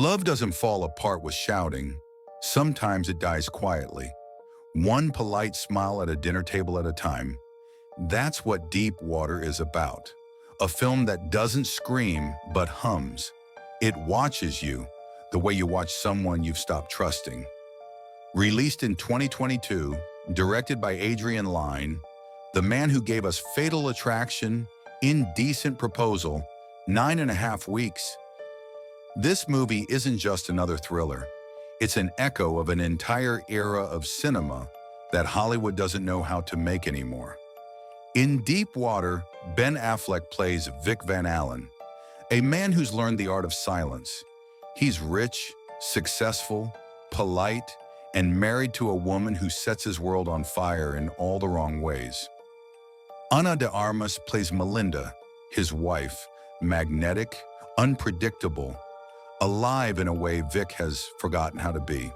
Love doesn't fall apart with shouting. Sometimes it dies quietly. One polite smile at a dinner table at a time. That's what Deep Water is about. A film that doesn't scream, but hums. It watches you, the way you watch someone you've stopped trusting. Released in 2022, directed by Adrian Lyne, the man who gave us Fatal Attraction, Indecent Proposal, 9.5 Weeks. This movie isn't just another thriller. It's an echo of an entire era of cinema that Hollywood doesn't know how to make anymore. In Deep Water, Ben Affleck plays Vic Van Allen, a man who's learned the art of silence. He's rich, successful, polite, and married to a woman who sets his world on fire in all the wrong ways. Ana de Armas plays Melinda, his wife, magnetic, unpredictable, alive in a way Vic has forgotten how to be.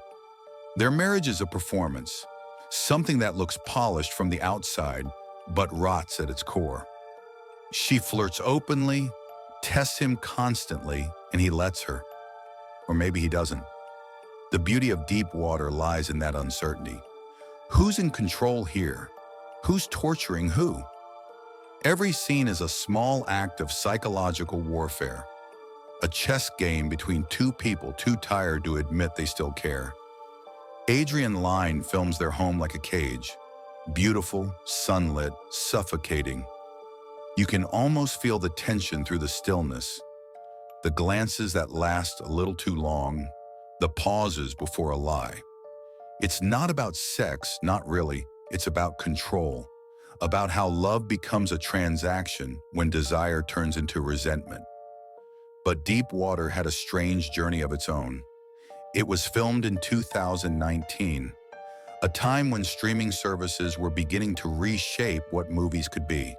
Their marriage is a performance, something that looks polished from the outside, but rots at its core. She flirts openly, tests him constantly, and he lets her. Or maybe he doesn't. The beauty of Deep Water lies in that uncertainty. Who's in control here? Who's torturing who? Every scene is a small act of psychological warfare, a chess game between two people too tired to admit they still care. Adrian Lyne films their home like a cage, beautiful, sunlit, suffocating. You can almost feel the tension through the stillness, the glances that last a little too long, the pauses before a lie. It's not about sex, not really. It's about control, about how love becomes a transaction when desire turns into resentment. But Deep Water had a strange journey of its own. It was filmed in 2019, a time when streaming services were beginning to reshape what movies could be.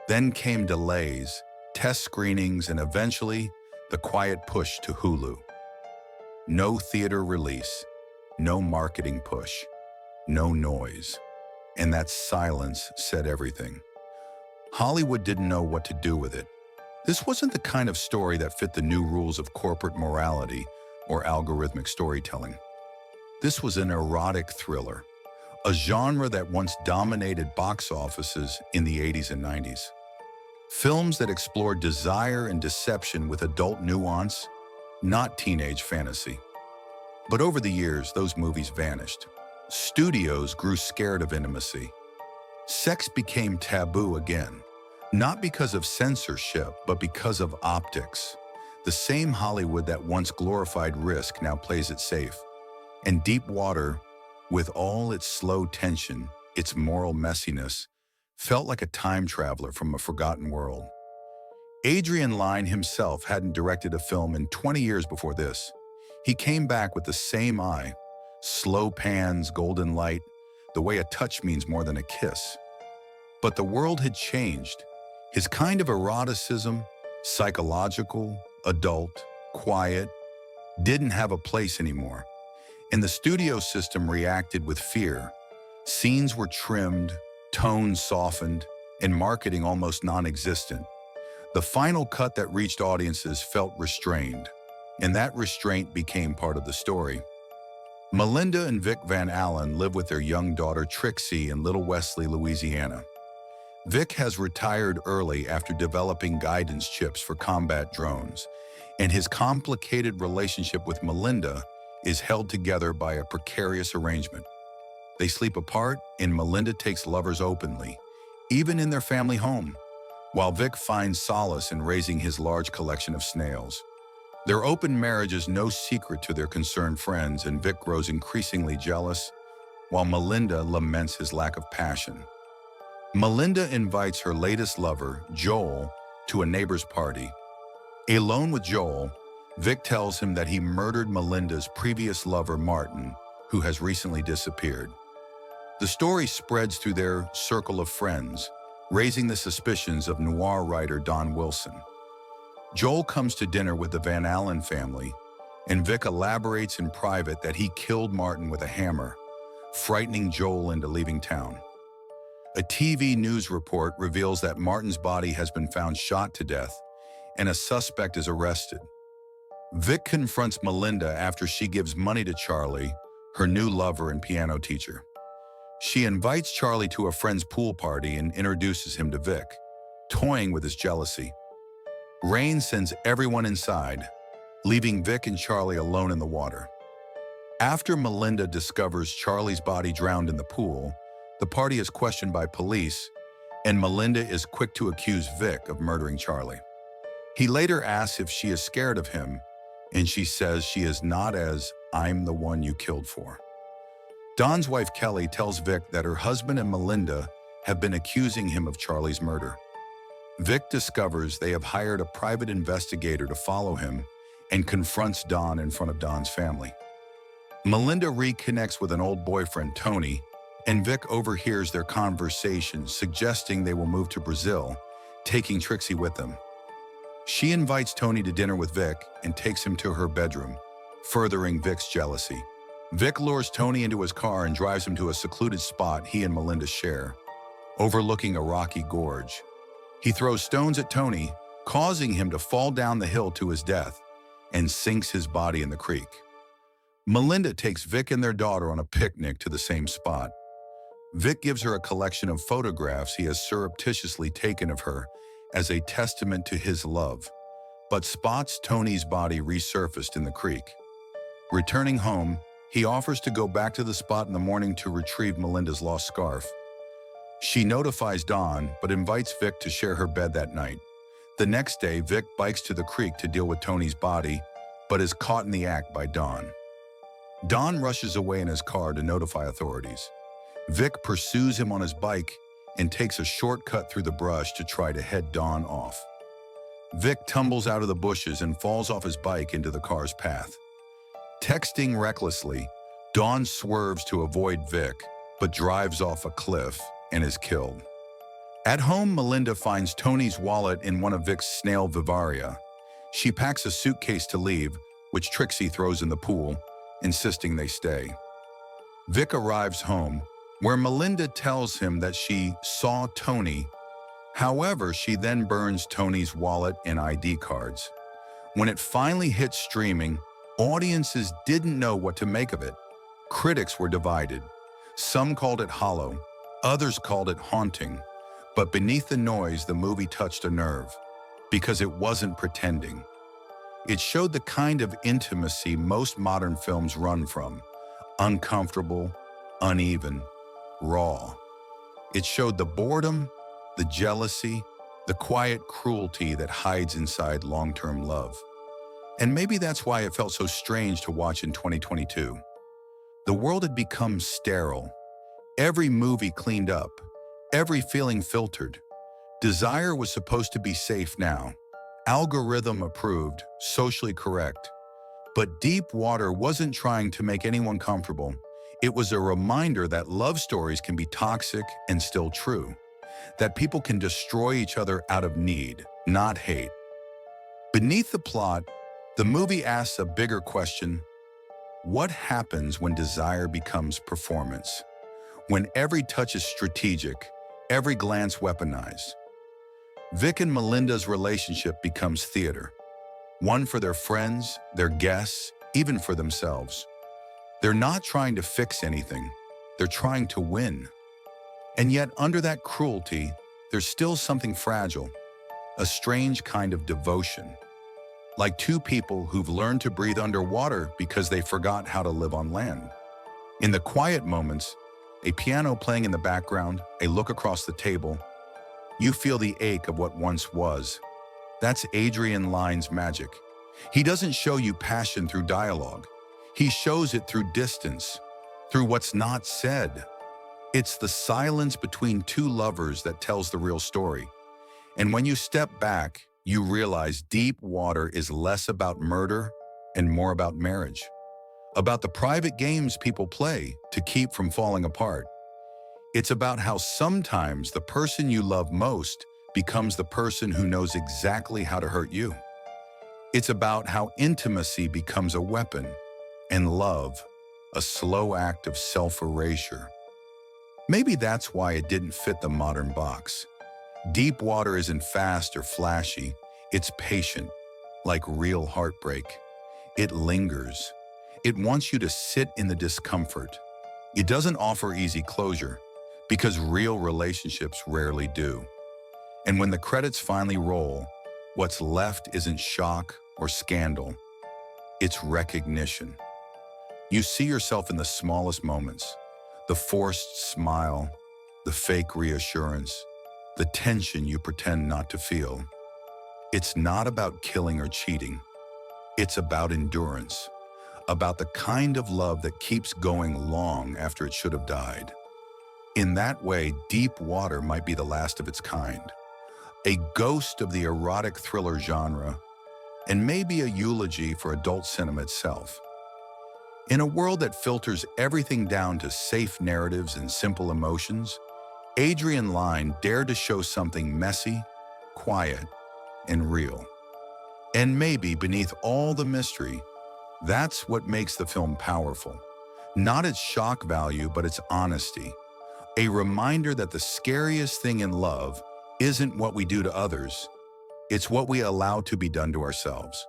Then came delays, test screenings, and eventually the quiet push to Hulu. No theater release, no marketing push, no noise. And that silence said everything. Hollywood didn't know what to do with it. This wasn't the kind of story that fit the new rules of corporate morality or algorithmic storytelling. This was an erotic thriller, a genre that once dominated box offices in the 80s and 90s. Films that explored desire and deception with adult nuance, not teenage fantasy. But over the years, those movies vanished. Studios grew scared of intimacy. Sex became taboo again, not because of censorship, but because of optics. The same Hollywood that once glorified risk now plays it safe. And Deep Water, with all its slow tension, its moral messiness, felt like a time traveler from a forgotten world. Adrian Lyne himself hadn't directed a film in 20 years before this. He came back with the same eye, slow pans, golden light, the way a touch means more than a kiss. But the world had changed. His kind of eroticism, psychological, adult, quiet, didn't have a place anymore. And the studio system reacted with fear. Scenes were trimmed, tones softened, and marketing almost non-existent. The final cut that reached audiences felt restrained, and that restraint became part of the story. Melinda and Vic Van Allen live with their young daughter Trixie in Little Wesley, Louisiana. Vic has retired early after developing guidance chips for combat drones, and his complicated relationship with Melinda is held together by a precarious arrangement. They sleep apart, and Melinda takes lovers openly, even in their family home, while Vic finds solace in raising his large collection of snails. Their open marriage is no secret to their concerned friends, and Vic grows increasingly jealous, while Melinda laments his lack of passion. Melinda invites her latest lover, Joel, to a neighbor's party. Alone with Joel, Vic tells him that he murdered Melinda's previous lover, Martin, who has recently disappeared. The story spreads through their circle of friends, raising the suspicions of noir writer Don Wilson. Joel comes to dinner with the Van Allen family, and Vic elaborates in private that he killed Martin with a hammer, frightening Joel into leaving town. A TV news report reveals that Martin's body has been found shot to death, and a suspect is arrested. Vic confronts Melinda after she gives money to Charlie, her new lover and piano teacher. She invites Charlie to a friend's pool party and introduces him to Vic, toying with his jealousy. Rain sends everyone inside, leaving Vic and Charlie alone in the water. After Melinda discovers Charlie's body drowned in the pool, the party is questioned by police, and Melinda is quick to accuse Vic of murdering Charlie. He later asks if she is scared of him, and she says she is not, as "I'm the one you killed for." Don's wife Kelly tells Vic that her husband and Melinda have been accusing him of Charlie's murder. Vic discovers they have hired a private investigator to follow him and confronts Don in front of Don's family. Melinda reconnects with an old boyfriend, Tony, and Vic overhears their conversation, suggesting they will move to Brazil, taking Trixie with them. She invites Tony to dinner with Vic and takes him to her bedroom, furthering Vic's jealousy. Vic lures Tony into his car and drives him to a secluded spot he and Melinda share, overlooking a rocky gorge. He throws stones at Tony, causing him to fall down the hill to his death, and sinks his body in the creek. Melinda takes Vic and their daughter on a picnic to the same spot. Vic gives her a collection of photographs he has surreptitiously taken of her as a testament to his love, but spots Tony's body resurfaced in the creek. Returning home, he offers to go back to the spot in the morning to retrieve Melinda's lost scarf. She notifies Don, but invites Vic to share her bed that night. The next day, Vic bikes to the creek to deal with Tony's body, but is caught in the act by Don. Don rushes away in his car to notify authorities. Vic pursues him on his bike and takes a shortcut through the brush to try to head Don off. Vic tumbles out of the bushes and falls off his bike into the car's path. Texting recklessly, Don swerves to avoid Vic, but drives off a cliff and is killed. At home, Melinda finds Tony's wallet in one of Vic's snail vivaria. She packs a suitcase to leave, which Trixie throws in the pool, insisting they stay. Vic arrives home, where Melinda tells him that she saw Tony. However, she then burns Tony's wallet and ID cards. When it finally hits streaming, audiences didn't know what to make of it. Critics were divided. Some called it hollow, others called it haunting. But beneath the noise, the movie touched a nerve, because it wasn't pretending. It showed the kind of intimacy most modern films run from: uncomfortable, uneven, raw. It showed the boredom, the jealousy, the quiet cruelty that hides inside long-term love. And maybe that's why it felt so strange to watch in 2022. The world had become sterile. Every movie cleaned up, every feeling filtered. Desire was supposed to be safe now, algorithm approved, socially correct. But Deep Water wasn't trying to make anyone comfortable. It was a reminder that love stories can be toxic and still true, that people can destroy each other out of need, not hate. Beneath the plot, the movie asks a bigger question: what happens when desire becomes performance? When every touch is strategic, every glance weaponized? Vic and Melinda's relationship becomes theater, one for their friends, their guests, even for themselves. They're not trying to fix anything, they're trying to win. And yet, under that cruelty, there's still something fragile, a strange kind of devotion. Like two people who've learned to breathe underwater because they forgot how to live on land. In the quiet moments, a piano playing in the background, a look across the table, you feel the ache of what once was. That's Adrian Lyne's magic. He doesn't show you passion through dialogue. He shows it through distance, through what's not said. It's the silence between two lovers that tells the real story. And when you step back, you realize Deep Water is less about murder and more about marriage, about the private games people play to keep from falling apart. It's about how sometimes the person you love most becomes the person who knows exactly how to hurt you. It's about how intimacy becomes a weapon and love a slow act of self-erasure. Maybe that's why it didn't fit the modern box. Deep Water isn't fast or flashy, it's patient, like real heartbreak. It lingers. It wants you to sit in the discomfort. It doesn't offer easy closure because real relationships rarely do. And when the credits finally roll, what's left isn't shock or scandal. It's recognition. You see yourself in the smallest moments, the forced smile, the fake reassurance, the tension you pretend not to feel. It's not about killing or cheating. It's about endurance, about the kind of love that keeps going long after it should have died. In that way, Deep Water might be the last of its kind, a ghost of the erotic thriller genre, and maybe a eulogy for adult cinema itself. In a world that filters everything down to safe narratives and simple emotions, Adrian Lyne dared to show something messy, quiet, and real. And maybe beneath all the mystery, that's what makes the film powerful. Not its shock value, but its honesty. A reminder that the scariest thing in love isn't what we do to others, it's what we allow to be done to ourselves.